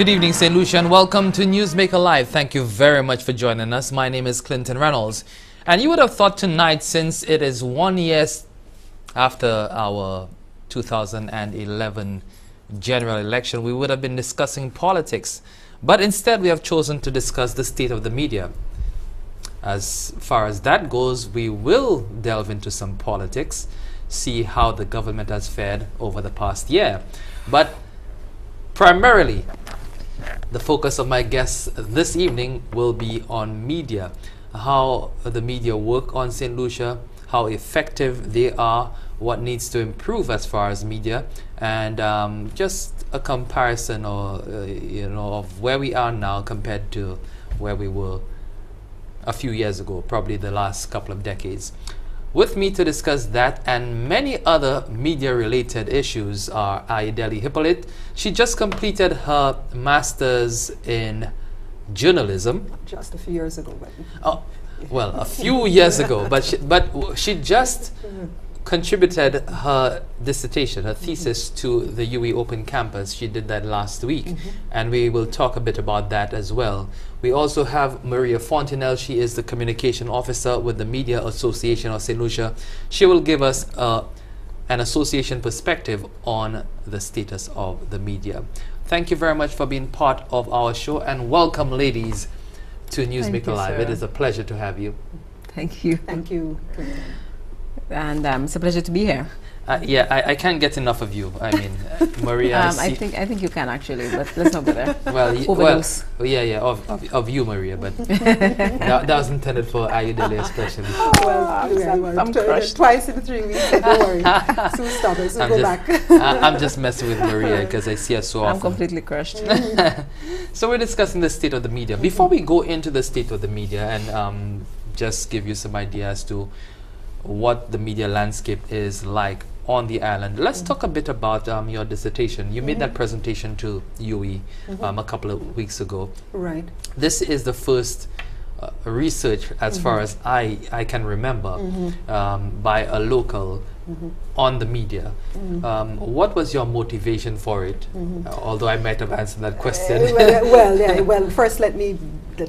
Good evening, St. Lucia, and welcome to Newsmaker Live. Thank you very much for joining us. My name is Clinton Reynolds. And you would have thought tonight, since it is 1 year after our 2011 general election, we would have been discussing politics. But instead, we have chosen to discuss the state of the media. As far as that goes, we will delve into some politics, see how the government has fared over the past year. But primarily, the focus of my guests this evening will be on media, how the media work on St. Lucia, how effective they are, what needs to improve as far as media, and just a comparison of where we are now compared to where we were a few years ago, probably the last couple of decades. With me to discuss that and many other media-related issues are Ayodele Hippolyte. She just completed her master's in journalism. Just a few years ago. But oh, well, a few years ago, but she just contributed her dissertation, her thesis to the UE Open Campus. She did that last week, and we will talk a bit about that as well. We also have Maria Fontenelle. She is the communication officer with the Media Association of St. Lucia. She will give us an association perspective on the status of the media. Thank you very much for being part of our show, and welcome, ladies, to Newsmaker Live. It is a pleasure to have you. Thank you. Thank you. And it's a pleasure to be here. Yeah, I can't get enough of you. I mean, Maria. I think you can actually, but let's not go there. Well, of you, Maria, but that was intended for Ayodele especially. I'm crushed. Twice in 3 weeks. Don't worry. Soon stop it. Soon go back. I'm just messing with Maria because I see her so often. I'm completely crushed. So we're discussing the state of the media. Before we go into the state of the media and just give you some idea as to what the media landscape is like on the island. Let's talk a bit about your dissertation. You made that presentation to UE a couple of weeks ago. Right. This is the first research, as far as I can remember, by a local on the media. What was your motivation for it? Although I might have answered that question. Well, first let me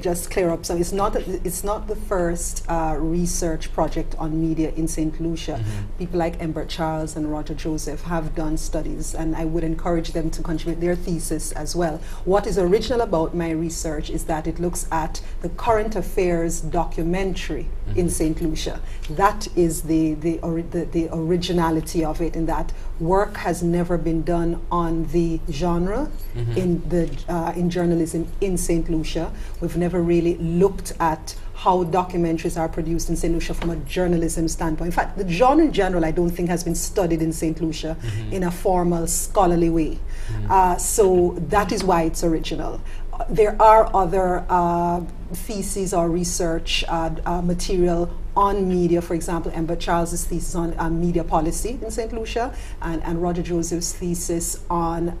just clear up some. It's not the first research project on media in St. Lucia. People like Embert Charles and Roger Joseph have done studies, and I would encourage them to contribute their thesis as well. What is original about my research is that it looks at the current affairs documentary in St. Lucia. That is the originality of it, in that work has never been done on the genre in journalism in St. Lucia. We've never really looked at how documentaries are produced in St. Lucia from a journalism standpoint. In fact, the genre in general I don't think has been studied in St. Lucia in a formal scholarly way. So that is why it's original. There are other theses or research material on media, for example, Embert Charles's thesis on media policy in St. Lucia, and Roger Joseph's thesis on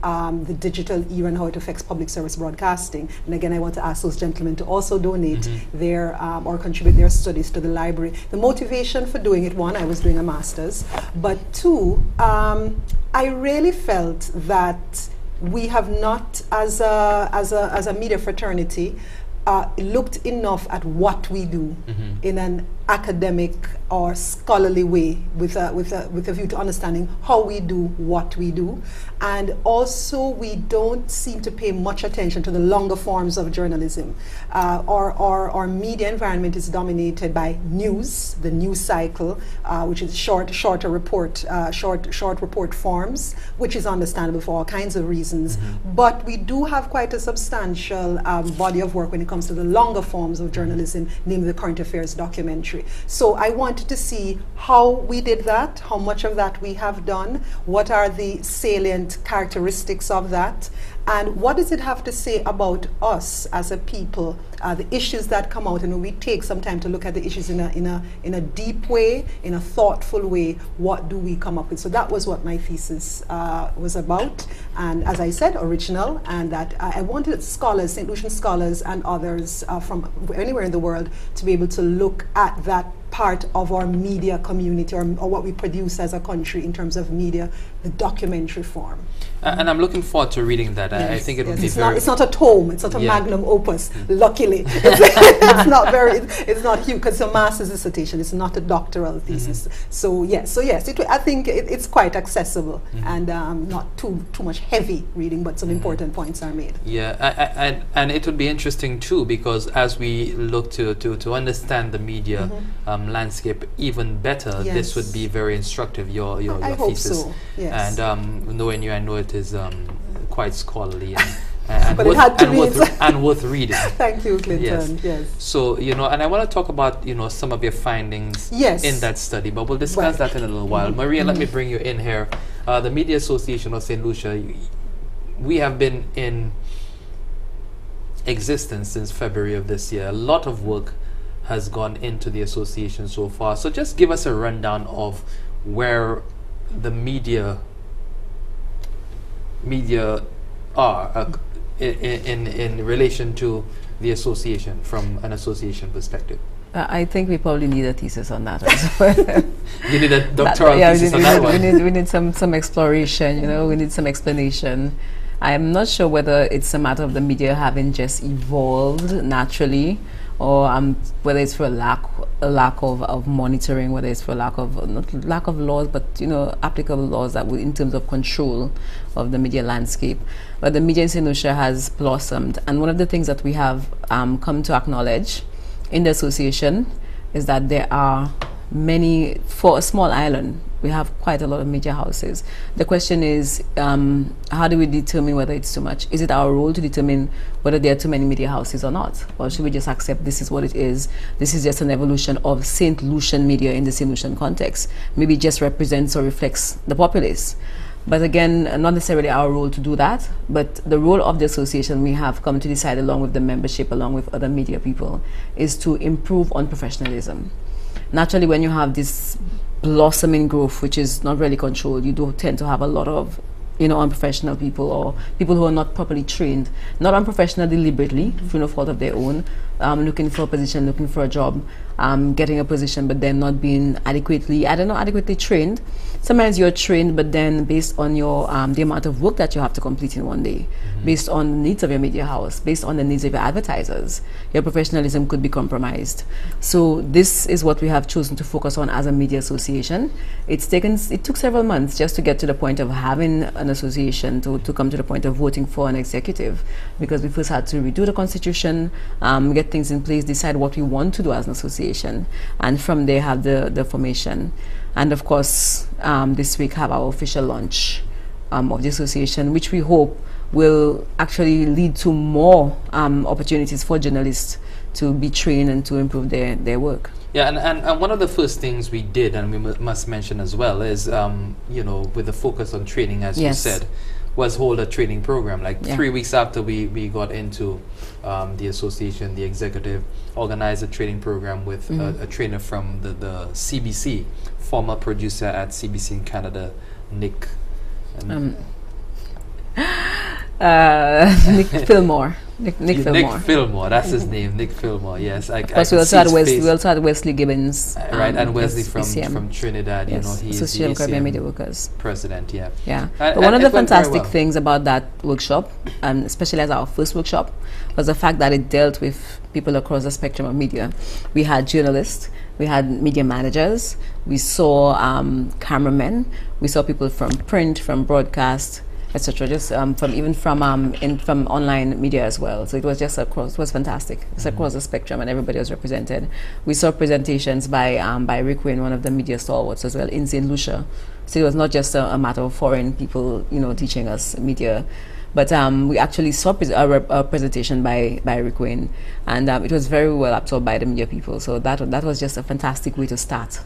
the digital era and how it affects public service broadcasting. And again, I want to ask those gentlemen to also donate their or contribute their studies to the library. The motivation for doing it: one, I was doing a master's, but two, I really felt that we have not, as a media fraternity, looked enough at what we do in an academic or scholarly way, with a view to understanding how we do what we do. And also, we don't seem to pay much attention to the longer forms of journalism. Our media environment is dominated by news, the news cycle, which is short report forms, which is understandable for all kinds of reasons. But we do have quite a substantial body of work when it comes to the longer forms of journalism, namely the current affairs documentary. So I wanted to see how we did that, how much of that we have done, what are the salient characteristics of that, and what does it have to say about us as a people, the issues that come out. And when we take some time to look at the issues in a deep way, in a thoughtful way, what do we come up with? So that was what my thesis was about, and as I said, original, and that I wanted scholars, St. Lucian scholars and others from anywhere in the world, to be able to look at that part of our media community, or what we produce as a country in terms of media, the documentary form. And I'm looking forward to reading that. I Yes, think it would yes. be It's very... it's not a tome. It's not a Yeah. magnum opus. Luckily, it's not very. It's not huge because it's a master's dissertation. It's not a doctoral thesis. So yes, I think it's quite accessible and not too much heavy reading, but some important points are made. Yeah, and it would be interesting too, because as we look to understand the media landscape even better, this would Yes. be very instructive. Your I hope thesis, so. Yes. and knowing you, I know it is quite scholarly and But it had to be worth reading. Thank you, Clinton. Yes. Yes. So, and I want to talk about, some of your findings Yes. in that study, but we'll discuss Right. that in a little while. Maria, let me bring you in here. The Media Association of St. Lucia, we have been in existence since February of this year. A lot of work has gone into the association so far. So just give us a rundown of where the media are in relation to the association from an association perspective. I think we probably need a thesis on that as well. You need a doctoral thesis on that one. We need some exploration, we need some explanation. I'm not sure whether it's a matter of the media having just evolved naturally, or whether it's for a lack of monitoring, whether it's for not lack of laws, but applicable laws that would, in terms of control of the media landscape. But the media in St. Lucia has blossomed, and one of the things that we have come to acknowledge in the association is that there are many, for a small island, we have quite a lot of media houses. The question is, how do we determine whether it's too much? Is it our role to determine whether there are too many media houses or not? Or should we just accept this is what it is? This is just an evolution of St. Lucian media in the St. Lucian context. Maybe it just represents or reflects the populace. But again, not necessarily our role to do that, but the role of the association, we have come to decide along with the membership, along with other media people, is to improve on professionalism. Naturally, when you have this blossoming growth, which is not really controlled, you do tend to have a lot of unprofessional people, or people who are not properly trained, not unprofessional deliberately, through no fault of their own, looking for a position, looking for a job, getting a position, but then not being adequately trained. Sometimes you're trained, but then based on your the amount of work that you have to complete in one day, based on the needs of your media house, based on the needs of your advertisers, your professionalism could be compromised. So this is what we have chosen to focus on as a media association. It took several months just to get to the point of having an association, to come to the point of voting for an executive, because we first had to redo the constitution, get things in place, decide what we want to do as an association, and from there have the formation. And of course, this week have our official launch of the association, which we hope will actually lead to more opportunities for journalists to be trained and to improve their work. Yeah, and one of the first things we did, and we must mention as well, is with the focus on training, as you said, was hold a training program. Like 3 weeks after we got into the association, the executive organized a training program with a trainer from the CBC, former producer at CBC in Canada, Nick. Nick Fillmore. Nick Fillmore. Nick Fillmore, that's his name, Nick Fillmore. Yes, of course, we also had Wesley Gibbons, right, and Wesley from Trinidad. Yes, He's Association of the Caribbean Media Workers president. Yeah. But one of the fantastic things about that workshop, especially as our first workshop, was the fact that it dealt with people across the spectrum of media. We had journalists, we had media managers, we saw cameramen, we saw people from print, from broadcast, etc. Just from online media as well. So it was just across. It was fantastic. It's across the spectrum, and everybody was represented. We saw presentations by Rick Wayne, one of the media stalwarts as well in St. Lucia. So it was not just a matter of foreign people, teaching us media, but we actually saw a presentation by Rick Wayne, and it was very well absorbed by the media people. So that was just a fantastic way to start.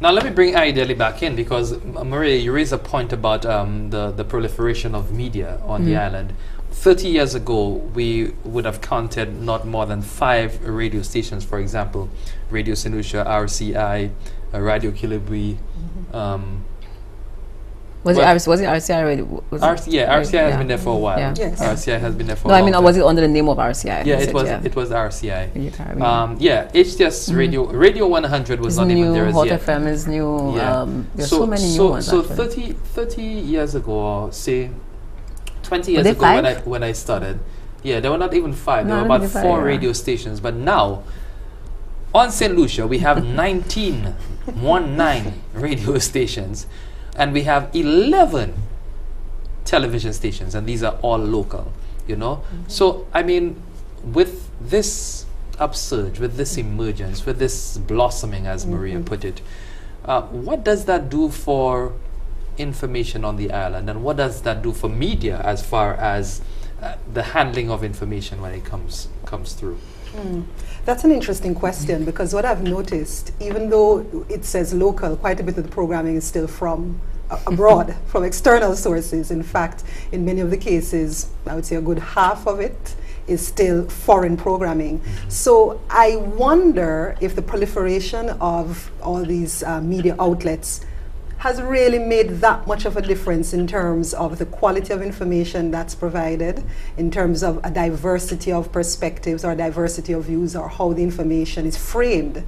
Now let me bring Aideli back in, because Maria, you raised a point about the proliferation of media on the island. 30 years ago, we would have counted not more than 5 radio stations, for example, Radio St. Lucia, RCI, Radio Kilibri, Was Well, it RCI already? RCI has been there for a while. Yeah. Yes. RCI has been there for No, a I long mean, time. was it under the name of RCI? Yeah, You it was. said, It was RCI. In the Caribbean. Yeah, HTS Radio 100 was It's not new, even there as Hot yet. FM is new. Yeah. There's so many new ones. So actually. 30 years ago, or say 20 Were years they ago five? when I started, yeah, there were not even 5. There No, were not about even 5, 4 yeah. radio stations. But now, on St. Lucia, we have 19 radio stations, and we have 11 television stations, and these are all local, you know. So I mean, with this upsurge, with this emergence, with this blossoming, as Maria put it, what does that do for information on the island, and what does that do for media as far as the handling of information when it comes through? That's an interesting question, because what I've noticed, even though it says local, quite a bit of the programming is still from abroad, from external sources. In fact, in many of the cases, I would say a good half of it is still foreign programming. So I wonder if the proliferation of all these media outlets has really made that much of a difference in terms of the quality of information that's provided, in terms of a diversity of perspectives or diversity of views, or how the information is framed.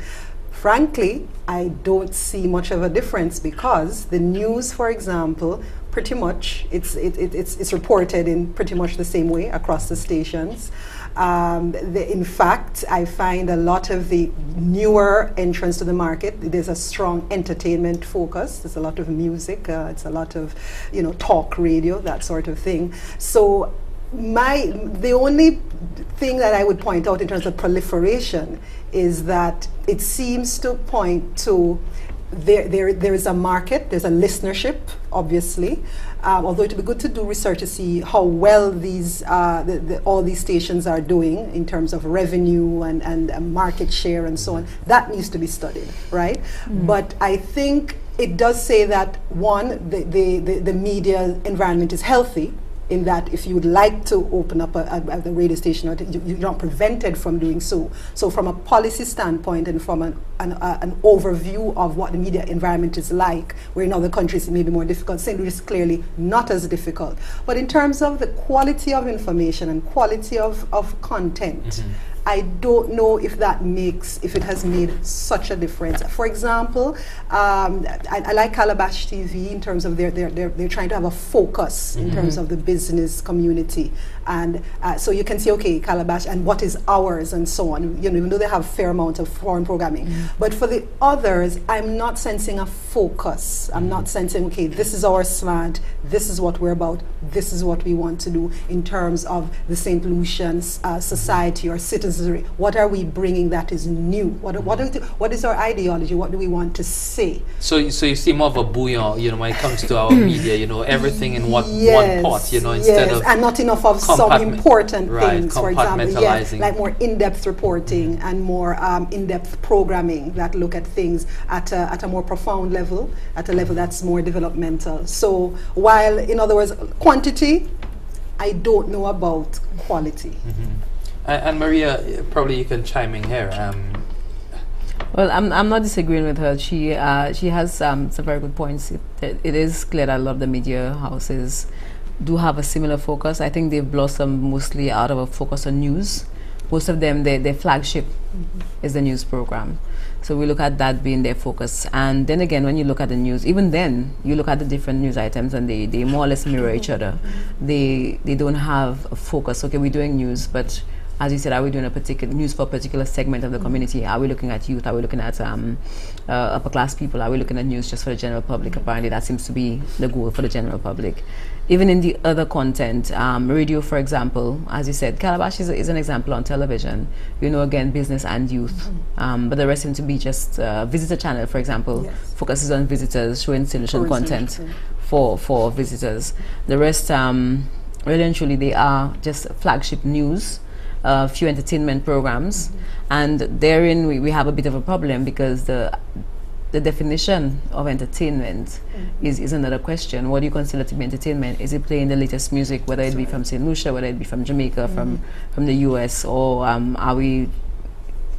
Frankly, I don't see much of a difference, because the news, for example, pretty much it's reported in pretty much the same way across the stations. In fact, I find a lot of the newer entrants to the market, there's a strong entertainment focus. There's a lot of music. It's a lot of, talk radio, that sort of thing. So the only thing that I would point out in terms of proliferation is that it seems to point to there is a market, there's a listenership, obviously. Although it would be good to do research to see how well these all these stations are doing in terms of revenue and market share and so on. That needs to be studied, right? But I think it does say that, one, the media environment is healthy, in that if you would like to open up a radio station, you're not prevented from doing so. So from a policy standpoint, and from an overview of what the media environment is like, where in other countries it may be more difficult, St. Louis is clearly not as difficult. But in terms of the quality of information and quality of content, I don't know if it has made such a difference. For example, I like Calabash TV in terms of they're trying to have a focus in terms of the business community. And so you can see, okay, Calabash and what is ours and so on, even though they have a fair amount of foreign programming. But for the others, I'm not sensing a focus. I'm not sensing, okay, this is our slant, this is what we're about, this is what we want to do in terms of the St. Lucian society or citizens. What are we bringing that is new? What is our ideology? What do we want to say? So you see more of a bouillon, when it comes to our media, everything in one pot, instead of, and not enough of some important things, for example, like more in-depth reporting and more in-depth programming that look at things at a more profound level, at a level that's more developmental. So while, in other words, quantity, I don't know about quality. And Maria, probably you can chime in here. Well, I'm not disagreeing with her. She has some very good points. It is clear that a lot of the media houses do have a similar focus. I think they've blossomed mostly out of a focus on news. Most of them, their flagship is the news program. So we look at that being their focus. And then again, when you look at the news, even then, you look at the different news items and they more or less mirror each other. They don't have a focus. Okay, we're doing news, but as you said, are we doing a particular news for a particular segment of the community? Are we looking at youth? Are we looking at upper class people? Are we looking at news just for the general public? Apparently that seems to be the goal for the general public. Even in the other content, radio, for example, as you said, Calabash is an example on television. Again, business and youth. But the rest seem to be just visitor channel, for example, focuses on visitors, showing solution content for visitors. The rest, really and truly, they are just flagship news. Few entertainment programs, and therein we have a bit of a problem, because the definition of entertainment is another question. What do you consider to be entertainment? Is it playing the latest music, whether it be from St. Lucia, whether it be from Jamaica, from the US, or are we